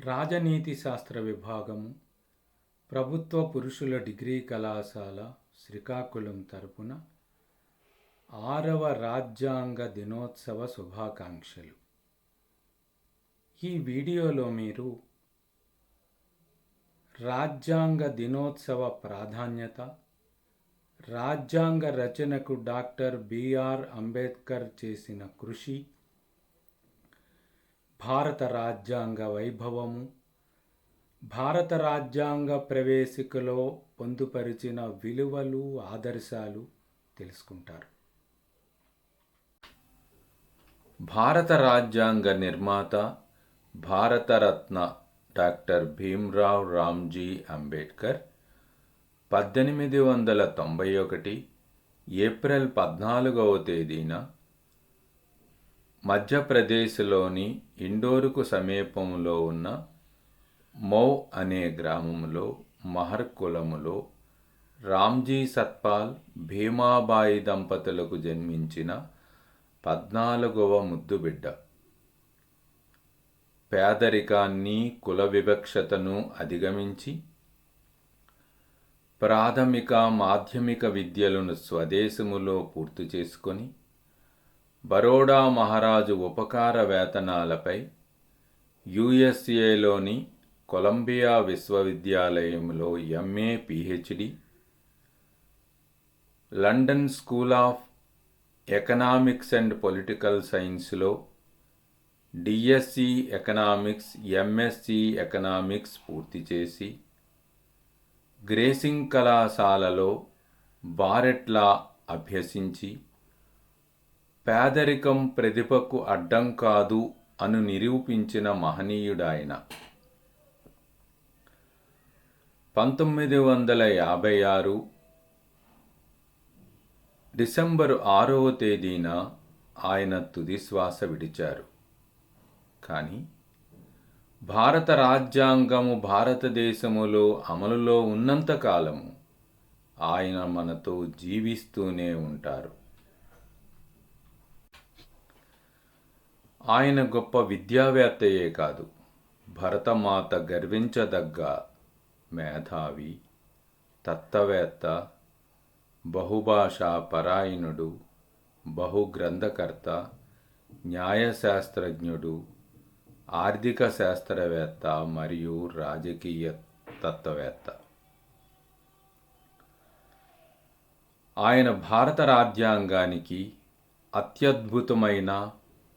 రాజనీతి శాస్త్ర విభాగము ప్రభుత్వ పురుషుల డిగ్రీ కళాశాల శ్రీకాకుళం తరపున 6వ రాజ్యాంగ దినోత్సవ శుభాకాంక్షలు. ఈ వీడియోలో మీరు రాజ్యాంగ దినోత్సవ ప్రాధాన్యత, రాజ్యాంగ రచనకు డాక్టర్ బిఆర్ అంబేద్కర్ చేసిన కృషి, భారత రాజ్యాంగ వైభవము, భారత రాజ్యాంగ ప్రవేశికలో పొందుపరిచిన విలువలు, ఆదర్శాలు తెలుసుకుంటారు. భారత రాజ్యాంగ నిర్మాత భారతరత్న డాక్టర్ భీమ్రావ్ రామ్జీ అంబేద్కర్ 1891 ఏప్రిల్ 14వ తేదీన మధ్యప్రదేశ్లోని ఇండోరుకు సమీపంలో ఉన్న మౌ అనే గ్రామంలో మహర్ కులములో రామ్జీ సత్పాల్ భీమాబాయి దంపతులకు జన్మించిన 14వ ముద్దుబిడ్డ. పేదరికాన్ని, కుల వివక్షతను అధిగమించి ప్రాథమిక, మాధ్యమిక విద్యలను స్వదేశములో పూర్తి చేసుకొని బరోడా మహారాజు ఉపకార వేతనాలపై యుఎస్ఏలోని కొలంబియా విశ్వవిద్యాలయంలో MA, PhD, London school of economics and political సైన్స్లో డిఎస్సి ఎకనామిక్స్, ఎంఎస్సి ఎకనామిక్స్ పూర్తి చేసి గ్రేసింగ్ కళాశాలలో బారెట్ లా అభ్యసించి పేదరికం ప్రతిభకు అడ్డం కాదు అను నిరూపించిన మహనీయుడాయన. 1956 డిసెంబరు 6వ తేదీన ఆయన తుదిశ్వాస విడిచారు. కానీ భారత రాజ్యాంగము భారతదేశములో అమలులో ఉన్నంతకాలము ఆయన మనతో జీవిస్తూనే ఉంటారు. ఆయన గొప్ప విద్యావేత్తయే కాదు, భరతమాత గర్వించదగ్గ మేధావి, తత్వవేత్త, బహుభాషా పరాయణుడు, బహుగ్రంథకర్త, న్యాయశాస్త్రజ్ఞుడు, ఆర్థిక శాస్త్రవేత్త మరియు రాజకీయ తత్వవేత్త. ఆయన భారత రాజ్యాంగానికి అత్యద్భుతమైన,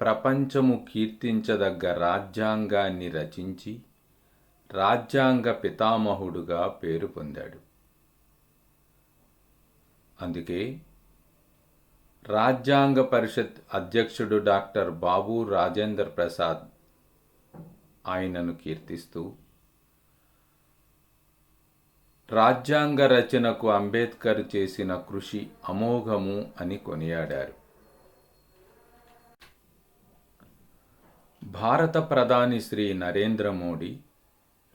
ప్రపంచము కీర్తించదగ్గ రాజ్యాంగాన్ని రచించి రాజ్యాంగ పితామహుడుగా పేరు పొందాడు. అందుకే రాజ్యాంగ పరిషత్ అధ్యక్షుడు డాక్టర్ బాబు రాజేంద్ర ప్రసాద్ ఆయనను కీర్తిస్తూ రాజ్యాంగ రచనకు అంబేద్కర్ చేసిన కృషి అమోఘము అని కొనియాడారు. భారత ప్రధాని శ్రీ నరేంద్ర మోడీ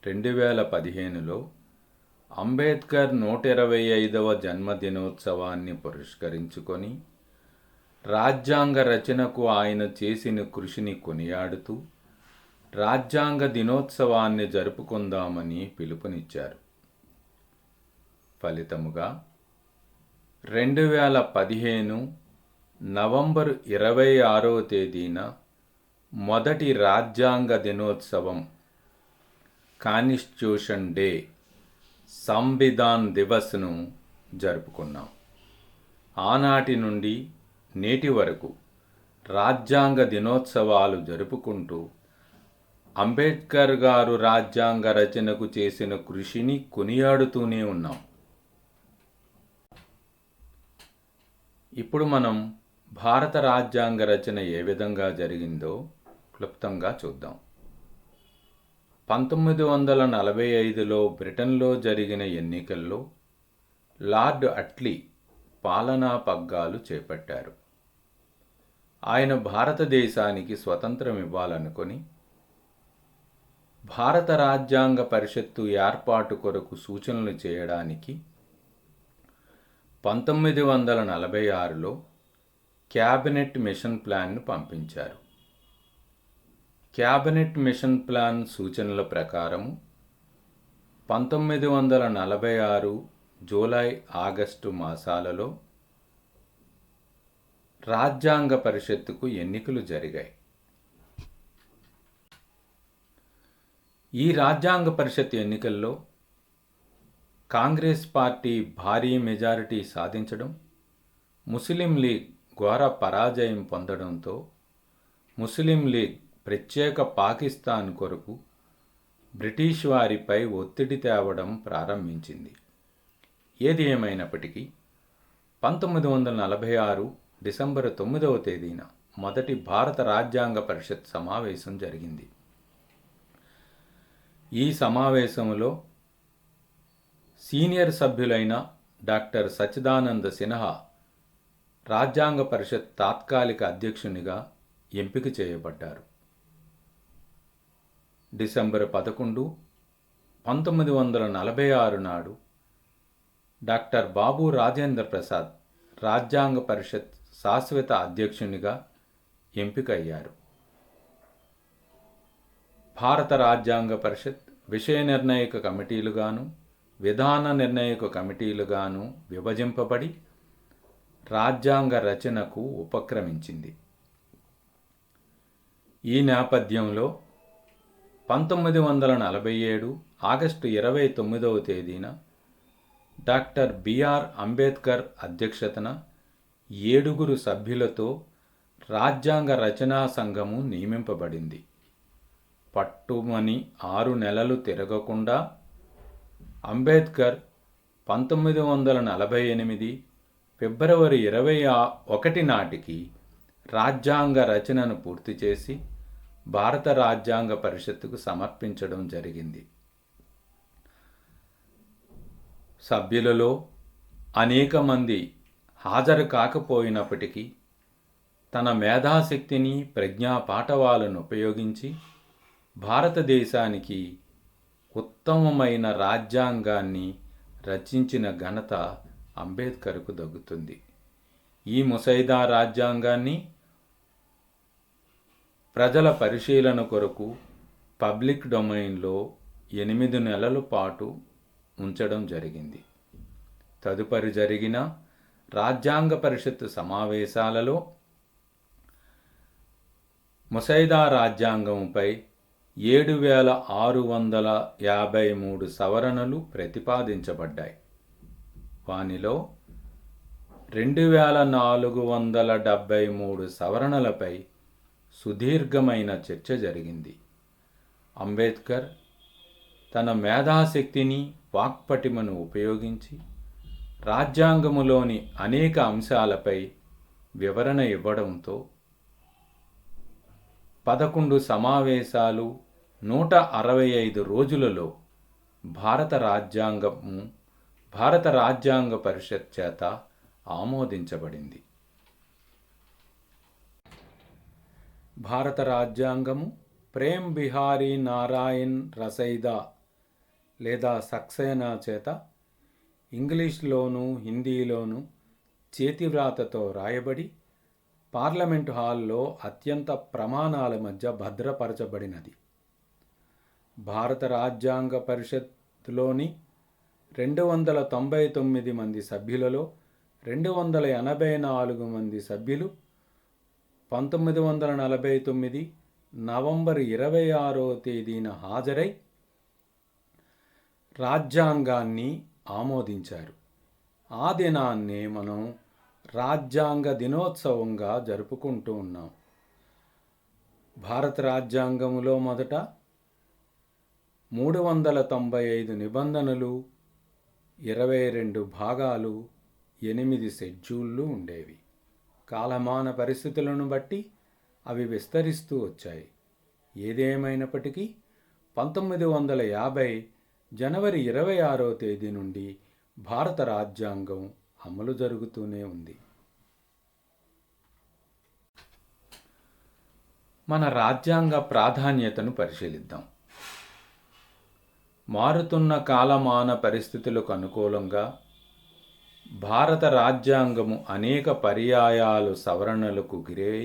2015లో అంబేద్కర్ 125వ జన్మదినోత్సవాన్ని పురస్కరించుకొని రాజ్యాంగ రచనకు ఆయన చేసిన కృషిని కొనియాడుతూ రాజ్యాంగ దినోత్సవాన్ని జరుపుకుందామని పిలుపునిచ్చారు. ఫలితముగా 2015 నవంబరు 26వ తేదీన మొదటి రాజ్యాంగ దినోత్సవం, కాన్స్టిట్యూషన్ డే, సంవిధాన్ దివస్ను జరుపుకున్నాం. ఆనాటి నుండి నేటి వరకు రాజ్యాంగ దినోత్సవాలు జరుపుకుంటూ అంబేద్కర్ గారు రాజ్యాంగ రచనకు చేసిన కృషిని కొనియాడుతూనే ఉన్నాం. ఇప్పుడు మనం భారత రాజ్యాంగ రచన ఏ విధంగా జరిగిందో క్లుప్తంగా చూద్దాం. 1945లో బ్రిటన్లో జరిగిన ఎన్నికల్లో లార్డ్ అట్లీ పాలనా పగ్గాలు చేపట్టారు. ఆయన భారతదేశానికి స్వతంత్రం ఇవ్వాలనుకొని భారత రాజ్యాంగ పరిషత్తు ఏర్పాటు కొరకు సూచనలు చేయడానికి 1946లో క్యాబినెట్ మిషన్ ప్లాన్ను పంపించారు. క్యాబినెట్ మిషన్ ప్లాన్ సూచనల ప్రకారం 1946 జూలై ఆగస్టు మాసాలలో రాజ్యాంగ పరిషత్తుకు ఎన్నికలు జరిగాయి. ఈ రాజ్యాంగ పరిషత్ ఎన్నికల్లో కాంగ్రెస్ పార్టీ భారీ మెజారిటీ సాధించడం, ముస్లిం లీగ్ ఘోర పరాజయం పొందడంతో ముస్లిం లీగ్ ప్రత్యేక పాకిస్తాన్ కొరకు బ్రిటిష్ వారిపై ఒత్తిడి తేవడం ప్రారంభించింది. ఏది ఏమైనప్పటికీ 1946 డిసెంబర్ 9వ తేదీన మొదటి భారత రాజ్యాంగ పరిషత్ సమావేశం జరిగింది. ఈ సమావేశంలో సీనియర్ సభ్యులైన డాక్టర్ సచ్చిదానంద సిన్హా రాజ్యాంగ పరిషత్ తాత్కాలిక అధ్యక్షునిగా ఎంపిక చేయబడ్డారు. డిసెంబర్ 11, 1946 నాడు డాక్టర్ బాబు రాజేంద్ర ప్రసాద్ రాజ్యాంగ పరిషత్ శాశ్వత అధ్యక్షునిగా ఎంపికయ్యారు. భారత రాజ్యాంగ పరిషత్ విషయ నిర్ణయక కమిటీలుగాను, విధాన నిర్ణయక కమిటీలుగాను విభజింపబడి రాజ్యాంగ రచనకు ఉపక్రమించింది. ఈ నేపథ్యంలో 1947 ఆగస్టు 29వ తేదీన డాక్టర్ బిఆర్ అంబేద్కర్ అధ్యక్షతన 7 సభ్యులతో రాజ్యాంగ రచనా సంఘము నియమింపబడింది. పట్టుమని 6 నెలలు తిరగకుండా అంబేద్కర్ 1948 ఫిబ్రవరి 21 నాటికి రాజ్యాంగ రచనను పూర్తి చేసి భారత రాజ్యాంగ పరిషత్తుకు సమర్పించడం జరిగింది. సభ్యులలో అనేక మంది హాజరు కాకపోయినప్పటికీ తన మేధాశక్తిని, ప్రజ్ఞా పాటవాలను ఉపయోగించి భారతదేశానికి ఉత్తమమైన రాజ్యాంగాన్ని రచించిన ఘనత అంబేద్కర్కు దక్కుతుంది. ఈ ముసైదా రాజ్యాంగాన్ని ప్రజల పరిశీలన కొరకు పబ్లిక్ డొమైన్లో 8 నెలల పాటు ఉంచడం జరిగింది. తదుపరి జరిగిన రాజ్యాంగ పరిషత్ సమావేశాలలో ముసైదా రాజ్యాంగంపై 7653 సవరణలు ప్రతిపాదించబడ్డాయి. వానిలో 2473 సవరణలపై సుదీర్ఘమైన చర్చ జరిగింది. అంబేద్కర్ తన మేధాశక్తిని, వాక్పటిమను ఉపయోగించి రాజ్యాంగములోని అనేక అంశాలపై వివరణ ఇవ్వడంతో 11 సమావేశాలు 165 రోజులలో భారత రాజ్యాంగ పరిషత్ చేత ఆమోదించబడింది. భారత రాజ్యాంగము ప్రేమ్ బిహారీ నారాయణ్ రసైదా లేదా సక్సేనా చేత ఇంగ్లీష్లోను, హిందీలోను చేతివ్రాతతో రాయబడి పార్లమెంటు హాల్లో అత్యంత ప్రమాణాల మధ్య భద్రపరచబడినది. భారత రాజ్యాంగ పరిషత్తులోని 299 మంది సభ్యులలో 284 మంది సభ్యులు 1949 నవంబర్ 26వ తేదీన హాజరై రాజ్యాంగాన్ని ఆమోదించారు. ఆ దినాన్నే మనం రాజ్యాంగ దినోత్సవంగా జరుపుకుంటూ ఉన్నాం. భారత రాజ్యాంగంలో మొదట 395 నిబంధనలు, 22 భాగాలు, 8 షెడ్యూళ్ళు ఉండేవి. కాలమాన పరిస్థితులను బట్టి అవి విస్తరిస్తూ వచ్చాయి. ఏదేమైనప్పటికీ 1950 జనవరి 26వ తేదీ నుండి భారత రాజ్యాంగం అమలు జరుగుతూనే ఉంది. మన రాజ్యాంగ ప్రాధాన్యతను పరిశీలిద్దాం. మారుతున్న కాలమాన పరిస్థితులకు అనుకూలంగా భారత రాజ్యాంగము అనేక పర్యాయాలు సవరణలకు గురై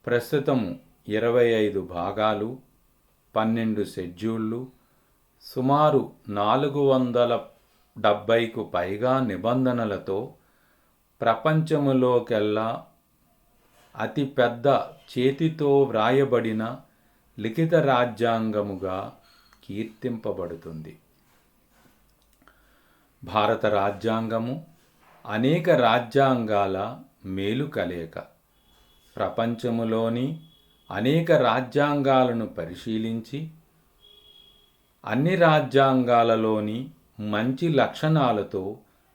ప్రస్తుతము 25 భాగాలు, 12 షెడ్యూళ్ళు, సుమారు 470కు పైగా నిబంధనలతో ప్రపంచములోకెల్లా అతిపెద్ద చేతితో వ్రాయబడిన లిఖిత రాజ్యాంగముగా కీర్తింపబడుతుంది. భారత రాజ్యాంగము అనేక రాజ్యాంగాల మేలు కలయిక. ప్రపంచములోని అనేక రాజ్యాంగాలను పరిశీలించి అన్ని రాజ్యాంగాలలోని మంచి లక్షణాలతో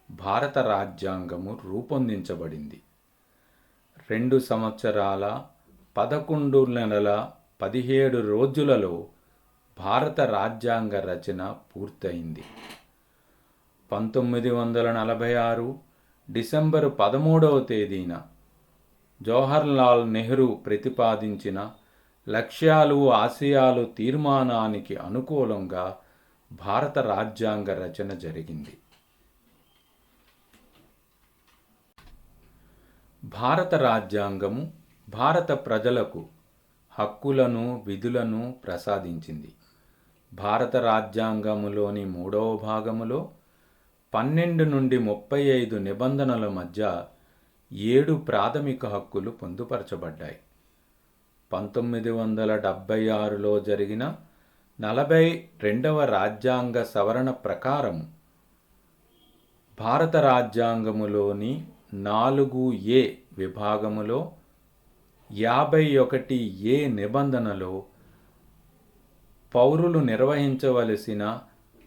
భారత రాజ్యాంగము రూపొందించబడింది. 2 సంవత్సరాల 11 నెలల 17 రోజులలో భారత రాజ్యాంగ రచన పూర్తయింది. 1946 డిసెంబరు 13వ తేదీన జవహర్లాల్ నెహ్రూ ప్రతిపాదించిన లక్ష్యాలు ఆశయాలు తీర్మానానికి అనుకూలంగా భారత రాజ్యాంగ రచన జరిగింది. భారత రాజ్యాంగము భారత ప్రజలకు హక్కులను విధులను ప్రసాదించింది. భారత రాజ్యాంగములోని 3వ భాగములో 12 నుండి 35 నిబంధనల మధ్య 7 ప్రాథమిక హక్కులు పొందుపరచబడ్డాయి. 1976లో జరిగిన 42వ రాజ్యాంగ సవరణ ప్రకారం భారత రాజ్యాంగములోని 4A విభాగములో 51A నిబంధనలో పౌరులు నిర్వహించవలసిన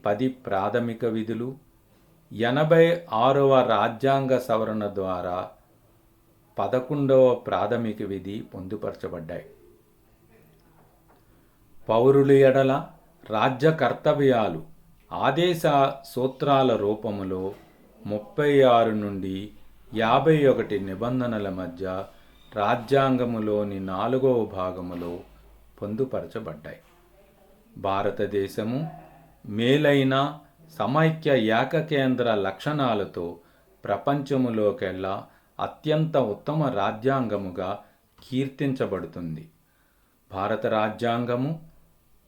10 ప్రాథమిక విధులు 86వ రాజ్యాంగ సవరణ ద్వారా 11వ ప్రాథమిక విధి పొందుపరచబడ్డాయి. పౌరుల ఎడల రాజ్య కర్తవ్యాలు ఆదేశ సూత్రాల రూపములో 36 నుండి 51 నిబంధనల మధ్య రాజ్యాంగములోని 4వ భాగములో పొందుపరచబడ్డాయి. భారతదేశము మేలైన సమైక్య ఏకకేంద్ర లక్షణాలతో ప్రపంచములోకెల్లా అత్యంత ఉత్తమ రాజ్యాంగముగా కీర్తించబడుతుంది. భారత రాజ్యాంగము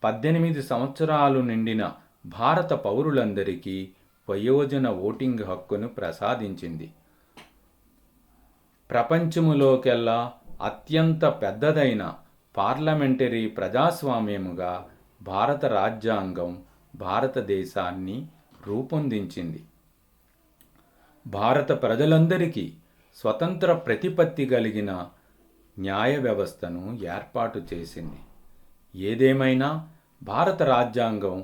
18 సంవత్సరాలు నిండిన భారత పౌరులందరికీ వయోజన ఓటింగ్ హక్కును ప్రసాదించింది. ప్రపంచములోకెల్లా అత్యంత పెద్దదైన పార్లమెంటరీ ప్రజాస్వామ్యముగా భారత రాజ్యాంగం భారతదేశాన్ని రూపొందించింది. భారత ప్రజలందరికీ స్వతంత్ర ప్రతిపత్తి కలిగిన న్యాయ వ్యవస్థను ఏర్పాటు చేసింది. ఏదేమైనా భారత రాజ్యాంగం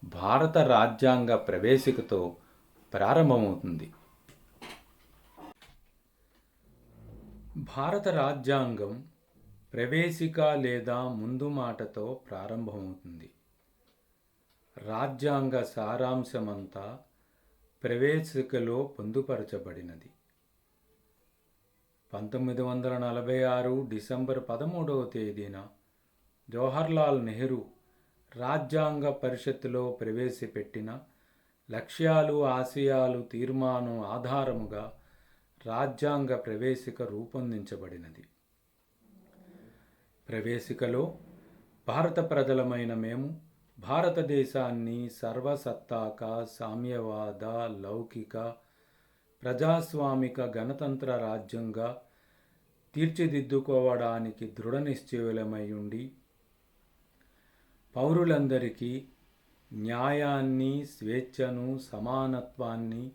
భారత రాజ్యాంగ ప్రవేశికతో ప్రారంభమవుతుంది. భారత రాజ్యాంగం ప్రవేశిక లేదా ముందు మాటతో ప్రారంభమవుతుంది. రాజ్యాంగ సారాంశమంతా ప్రవేశికలో పొందుపరచబడినది. 1946 డిసెంబర్ 13వ తేదీన జవహర్లాల్ నెహ్రూ రాజ్యాంగ పరిషత్తులో ప్రవేశపెట్టిన లక్ష్యాలు ఆశయాలు తీర్మానం ఆధారముగా రాజ్యాంగ ప్రవేశిక రూపొందించబడినది. ప్రవేశికలో భారత ప్రజలమైన మేము భారతదేశాన్ని సర్వసత్తాక సామ్యవాద లౌకిక ప్రజాస్వామిక గణతంత్ర రాజ్యంగా తీర్చిదిద్దుకోవడానికి దృఢ నిశ్చయులమై ఉండి పౌరులందరికీ న్యాయాన్ని స్వేచ్ఛను సమానత్వాన్ని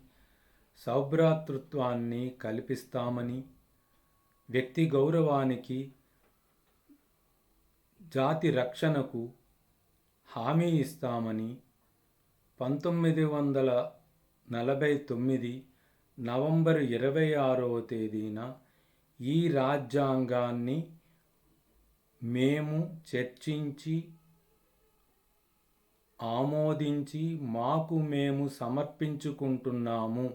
సౌభ్రాతృత్వాన్ని కల్పిస్తామని, వ్యక్తి గౌరవానికి జాతి రక్షణకు హామీ ఇస్తామని 1949 నవంబర్ 26వ తేదీన ఈ రాజ్యాంగాన్ని మేము చర్చించి ఆమోదించి మాకు మేము సమర్పించుకుంటున్నాము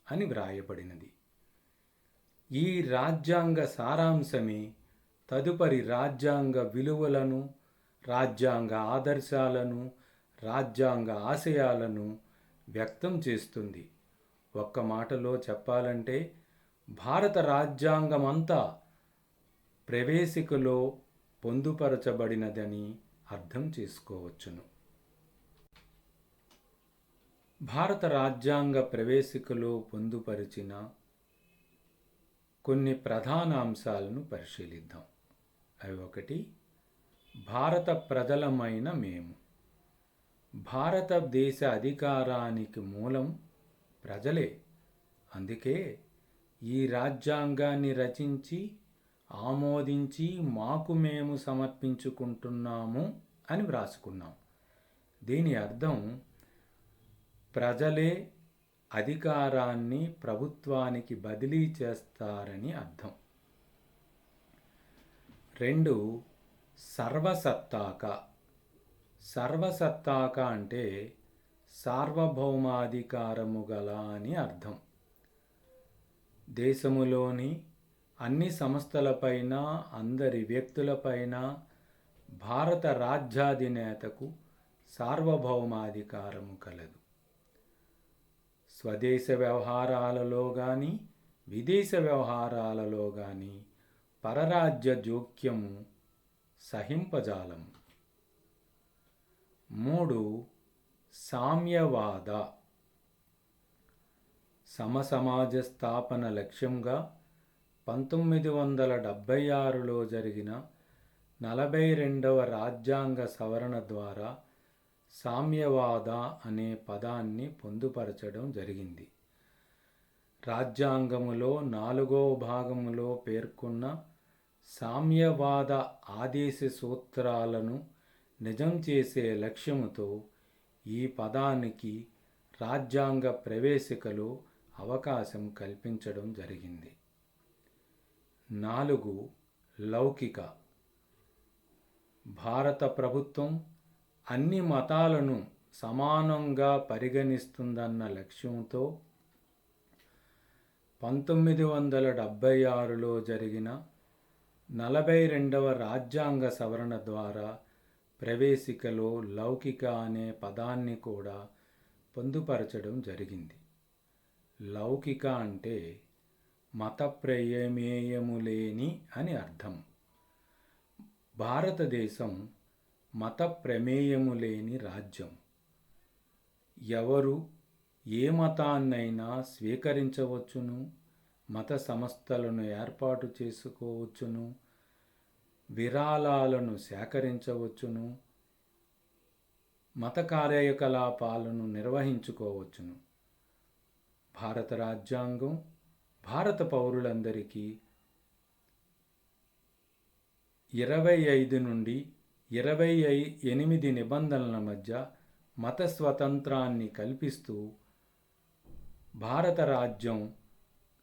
అని వ్రాయబడినది. ఈ రాజ్యాంగ సారాంశమే తదుపరి రాజ్యాంగ విలువలను, రాజ్యాంగ ఆదర్శాలను, రాజ్యాంగ ఆశయాలను వ్యక్తం చేస్తుంది. ఒక్క మాటలో చెప్పాలంటే భారత రాజ్యాంగమంతా ప్రవేశికలో పొందుపరచబడినదని అర్థం చేసుకోవచ్చును. భారత రాజ్యాంగ ప్రవేశికలో పొందుపరిచిన కొన్ని ప్రధాన అంశాలను పరిశీలిద్దాం. అవి: 1. భారత ప్రజలమైన మేము. భారతదేశ అధికారానికి మూలం ప్రజలే. అందుకే ఈ రాజ్యాంగాన్ని రచించి ఆమోదించి మాకు మేము సమర్పించుకుంటున్నాము అని వ్రాసుకున్నాం. దీని అర్థం ప్రజలే అధికారాన్ని ప్రభుత్వానికి బదిలీ చేస్తారని అర్థం. 2. సర్వసత్తాక. సర్వసత్తాక అంటే సార్వభౌమాధికారము గల అని అర్థం. దేశములోని అన్ని సంస్థలపైన, అందరి వ్యక్తులపైన భారత రాజ్యాధినేతకు సార్వభౌమాధికారము కలదు. స్వదేశ వ్యవహారాలలో కానీ, విదేశ వ్యవహారాలలో కానీ పరరాజ్య జోక్యము సహింపజాలము. 3. సామ్యవాద. సమసమాజ స్థాపన లక్ష్యంగా 1976లో జరిగిన 42వ రాజ్యాంగ సవరణ ద్వారా సామ్యవాద అనే పదాన్ని పొందుపరచడం జరిగింది. రాజ్యాంగములో 4వ భాగములో పేర్కొన్న సామ్యవాద ఆదేశ సూత్రాలను నిజం చేసే లక్ష్యముతో ఈ పదానికి రాజ్యాంగ ప్రవేశికలో అవకాశం కల్పించడం జరిగింది. 4. లౌకిక. భారత ప్రభుత్వం అన్ని మతాలను సమానంగా పరిగణిస్తుందన్న లక్ష్యంతో 1976లో జరిగిన 42వ రాజ్యాంగ సవరణ ద్వారా ప్రవేశికలో లౌకిక అనే పదాన్ని కూడా పొందుపరచడం జరిగింది. లౌకిక అంటే మత ప్రమేయము లేని అని అర్థం. భారతదేశం మత ప్రమేయము లేని రాజ్యం. ఎవరు ఏ మతాన్నైనా స్వీకరించవచ్చును, మత సంస్థలను ఏర్పాటు చేసుకోవచ్చును, విరాళాలను సేకరించవచ్చును, మత కార్యకలాపాలను నిర్వహించుకోవచ్చును. భారత రాజ్యాంగం భారత పౌరులందరికీ 25 నుండి 28 నిబంధనల మధ్య మత స్వతంత్రాన్ని కల్పిస్తూ భారత రాజ్యం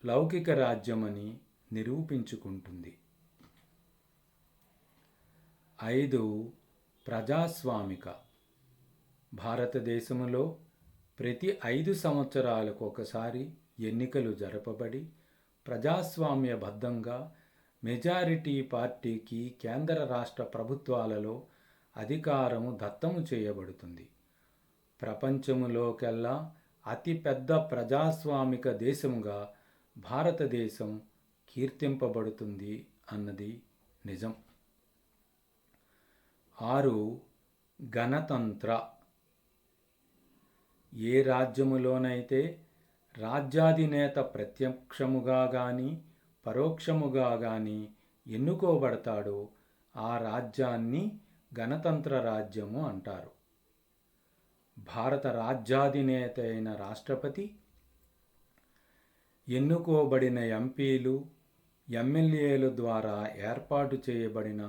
లౌకిక రాజ్యమని నిరూపించుకుంటుంది. 5. ప్రజాస్వామిక. భారతదేశంలో ప్రతి 5 సంవత్సరాలకు ఒకసారి ఎన్నికలు జరపబడి ప్రజాస్వామ్యబద్ధంగా మెజారిటీ పార్టీకి కేంద్ర రాష్ట్ర ప్రభుత్వాలలో అధికారము దత్తము చేయబడుతుంది. ప్రపంచములోకెల్లా అతిపెద్ద ప్రజాస్వామిక దేశముగా భారతదేశం కీర్తింపబడుతుంది అన్నది నిజం. 6. గణతంత్ర. ఏ రాజ్యములోనైతే రాజ్యాధినేత ప్రత్యక్షముగా కానీ పరోక్షముగా కానీ ఎన్నుకోబడతాడో ఆ రాజ్యాన్ని గణతంత్ర రాజ్యము అంటారు. భారత రాజ్యాధినేత అయిన రాష్ట్రపతి ఎన్నుకోబడిన ఎంపీలు, ఎమ్మెల్యేల ద్వారా ఏర్పాటు చేయబడిన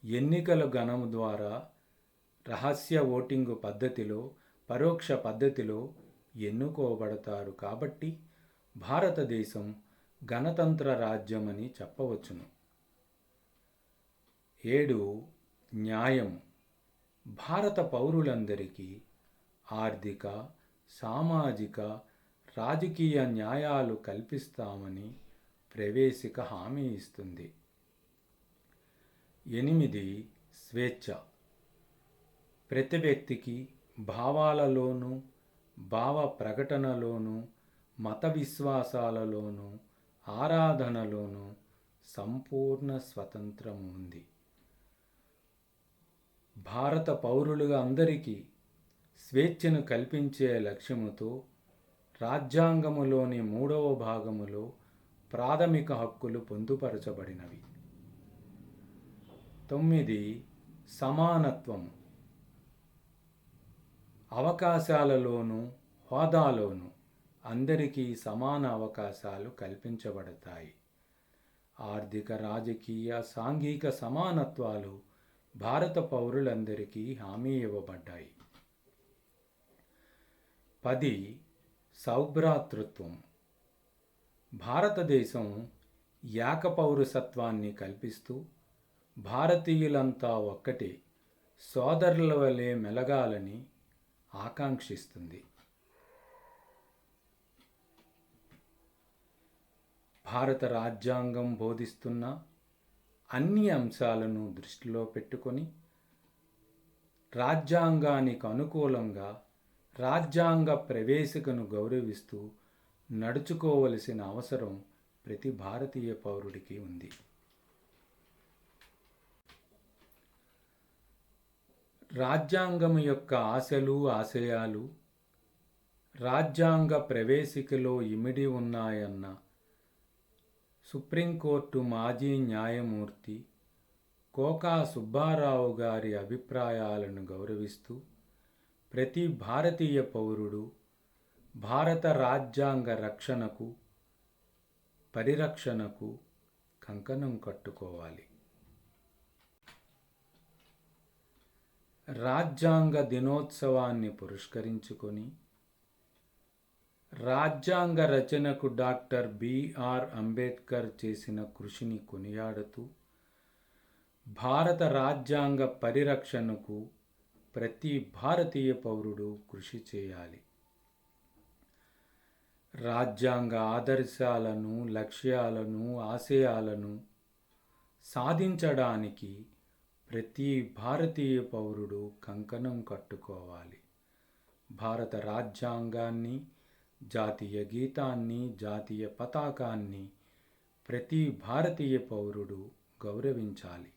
ఎన్నికల గణము ద్వారా రహస్య ఓటింగు పద్ధతిలో, పరోక్ష పద్ధతిలో ఎన్నుకోబడతారు. కాబట్టి భారతదేశం గణతంత్ర రాజ్యమని చెప్పవచ్చును. 7. న్యాయం. భారత పౌరులందరికీ ఆర్థిక, సామాజిక, రాజకీయ న్యాయాలు కల్పిస్తామని ప్రవేశిక హామీ ఇస్తుంది. 8. స్వేచ్ఛ. ప్రతి వ్యక్తికి భావాలలోనూ, భావ ప్రకటనలోనూ, మత విశ్వాసాలలోనూ, ఆరాధనలోనూ సంపూర్ణ స్వతంత్రం ఉంది. భారత పౌరులుగా అందరికీ స్వేచ్ఛను కల్పించే లక్ష్యముతో రాజ్యాంగములోని 3వ భాగములో ప్రాథమిక హక్కులు పొందుపరచబడినవి. 9. సమానత్వం. అవకాశాలలోనూ హోదాలోనూ అందరికీ సమాన అవకాశాలు కల్పించబడతాయి. ఆర్థిక, రాజకీయ, సాంఘిక సమానత్వాలు భారత పౌరులందరికీ హామీ ఇవ్వబడ్డాయి. 10. సౌభ్రాతృత్వం. భారతదేశం ఏకపౌరసత్వాన్ని కల్పిస్తూ భారతీయులంతా ఒక్కటే, సోదరుల వలె మెలగాలని ఆకాంక్షిస్తుంది. భారత రాజ్యాంగం బోధిస్తున్న అన్ని అంశాలను దృష్టిలో పెట్టుకొని రాజ్యాంగానికి అనుకూలంగా రాజ్యాంగ ప్రవేశికను గౌరవిస్తూ నడుచుకోవలసిన అవసరం ప్రతి భారతీయ పౌరుడికి ఉంది. రాజ్యాంగం యొక్క ఆశలు, ఆశయాలు రాజ్యాంగ ప్రవేశికలో ఇమిడి ఉన్నాయన్న సుప్రీంకోర్టు మాజీ న్యాయమూర్తి కోకా సుబ్బారావు గారి అభిప్రాయాలను గౌరవిస్తూ ప్రతి భారతీయ పౌరుడు భారత రాజ్యాంగ రక్షణకు, పరిరక్షణకు కంకణం కట్టుకోవాలి. రాజ్యాంగ దినోత్సవాన్ని పురస్కరించుకొని రాజ్యాంగ రచనకు డాక్టర్ బిఆర్ అంబేద్కర్ చేసిన కృషిని కొనియాడుతూ భారత రాజ్యాంగ పరిరక్షణకు ప్రతి భారతీయ పౌరుడు కృషి చేయాలి. రాజ్యాంగ ఆదర్శాలను, లక్ష్యాలను, ఆశయాలను సాధించడానికి ప్రతి భారతీయ పౌరుడు కంకణం కట్టుకోవాలి. భారత రాజ్యాంగాన్ని, జాతీయ గీతాన్ని, జాతీయ పతాకాన్ని ప్రతి భారతీయ పౌరుడు గౌరవించాలి.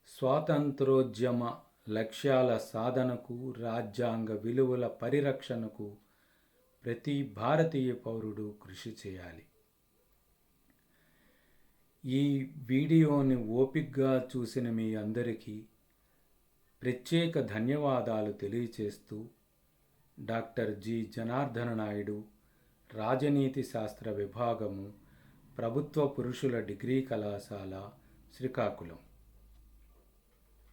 స్వాతంత్రోద్యమ లక్ష్యాల సాధనకు, రాజ్యాంగ విలువల పరిరక్షణకు ప్రతి భారతీయ పౌరుడు కృషి చేయాలి. ఈ వీడియోని ఓపికగా చూసిన మీ అందరికీ ప్రత్యేక ధన్యవాదాలు తెలియచేస్తూ డాక్టర్ జి. జనార్దన నాయుడు, రాజనీతి శాస్త్ర విభాగము, ప్రభుత్వ పురుషుల డిగ్రీ కళాశాల, శ్రీకాకుళం.